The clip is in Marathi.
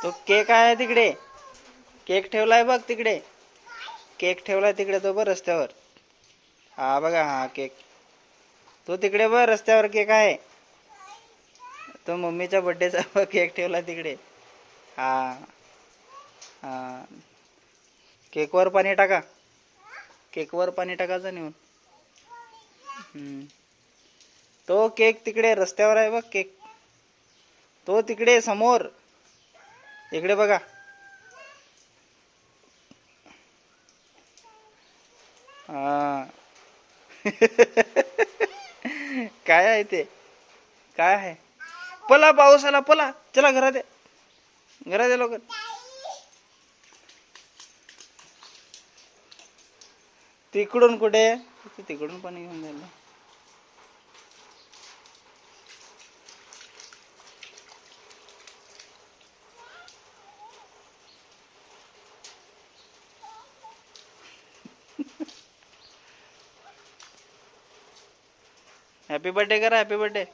तो केक आहे तिकडे. केक ठेवलाय बघ तिकडे. केक ठेवलाय तिकडे तो बघ रस्त्यावर. हा बघा हा केक. तो तिकडे बघ रस्त्यावर केक आहे. तो मम्मीच्या बर्थडेचा केक ठेवला तिकडे. हा हा. केकवर पाणी टाका. केकवर पाणी टाकायचं नेऊन. तो केक तिकडे रस्त्यावर आहे बघ केक. तो तिकडे समोर. इकडे बघा. हा. काय आहे ते? काय आहे? पला पाऊस आला पला. चला घरात आहे. घरात आहे लवकर. तिकडून कुठे? तिकडून पाणी घेऊन जायला. हॅपी बर्थडे करा. Happy birthday.